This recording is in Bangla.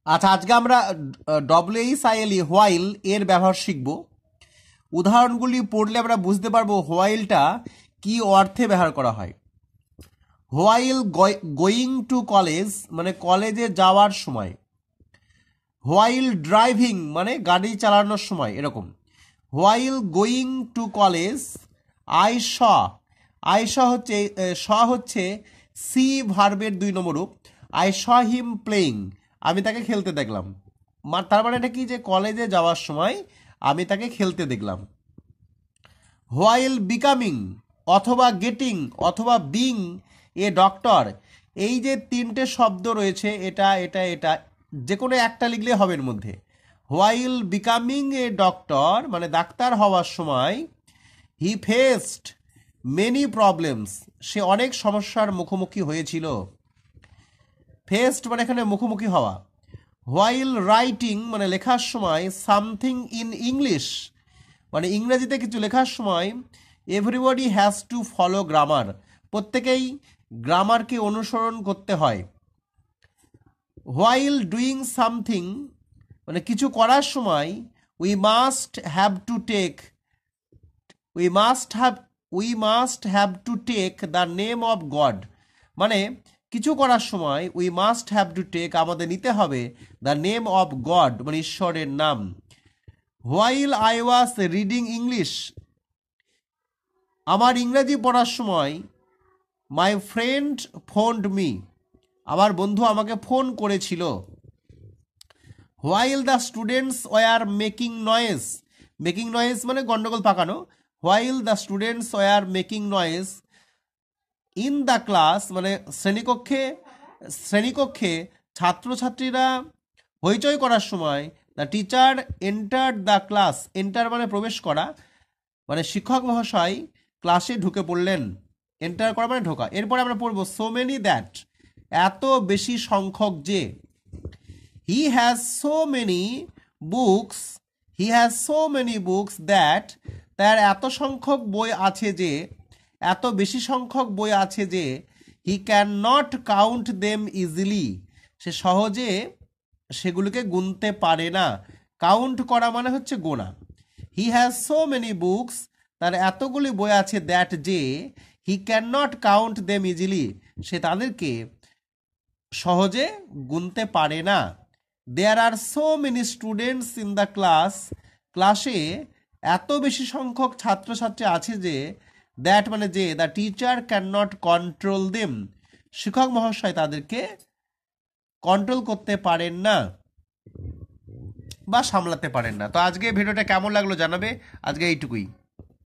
আচ্ছা, আজকে আমরা WHILE হোয়াইল এর ব্যবহার শিখব। উদাহরণগুলি পড়লে আমরা বুঝতে পারবো হোয়াইলটা কি অর্থে ব্যবহার করা হয়। হোয়াইল গোয়িং টু কলেজ মানে কলেজে যাওয়ার সময়। হোয়াইল ড্রাইভিং মানে গাড়ি চালানোর সময়, এরকম। While going to college I saw হচ্ছে সি ভার্বের 2 নম্বর রূপ। আই শ হিম প্লেইং, আমি তাকে খেলতে দেখলাম। তার মানে এটা কি, যে কলেজে যাওয়ার সময় আমি তাকে খেলতে দেখলাম। হোয়াইল বিকামিং অথবা গেটিং অথবা বিং এ ডক্টর, এই যে 3টে শব্দ রয়েছে, এটা এটা এটা যে কোনো একটা লিখলে হবে এর মধ্যে। হোয়াইল বিকামিং এ ডক্টর মানে ডাক্তার হওয়ার সময়, হি ফেসড মেনি প্রবলেমস, সে অনেক সমস্যার মুখোমুখি হয়েছিল। ফেসড মানে এখানে মুখোমুখি হওয়া। হোয়াইল রাইটিং মানে লেখার সময়, সামথিং ইন ইংলিশ মানে ইংরেজিতে কিছু লেখার সময়, everybody has to follow grammar, প্রত্যেকেই গ্রামারকে অনুসরণ করতে হয়। হোয়াইল ডুইং সামথিং মানে কিছু করার সময়, we must have to take the name of God, মানে কিছু করার সময় we must have to take আমাদের নিতে হবে দ্য নেম অফ গড মানে ঈশ্বরের নাম। While I was reading English, আমার ইংরেজি পড়ার সময়, মাই ফ্রেন্ড ফোনড মি, আমার বন্ধু আমাকে ফোন করেছিল। While the students were making noise মানে গন্ডগোল পাকানো। While the students were making noise in the class মানে শ্রেণীকক্ষে ছাত্রছাত্রীরা হইচই করার সময়, the teacher enter the class, enter মানে প্রবেশ করা, মানে শিক্ষক মহাশয় ক্লাসে ঢুকে পড়লেন। এন্টার করা মানে ঢোকা। এরপরে আমরা পড়বো সো মেনি দ্যাট, এত বেশি সংখ্যক যে। হি has so many books that, তার এত সংখ্যক বই আছে যে, এত বেশি সংখ্যক বই আছে যে, he can not count them easily, সে সহজে সেগুলোকে গুনতে পারে না। কাউন্ট করা মানে হচ্ছে গোনা। He has so many books, তার এতগুলি বই আছে, দ্যাট যে, he can not count them easily, সে তাদেরকে সহজে গুনতে পারে না। There are so many students in the ক্লাসে এত বেশি সংখ্যক ছাত্রছাত্রী আছে যে, দ্যাট মানে যে, the teacher can not control them, শিক্ষক মহাশয় তাদেরকে কন্ট্রোল করতে পারেন না বা সামলাতে পারেন না। তো আজকে ভিডিওটা কেমন লাগলো জানাবে। আজকে এইটুকুই।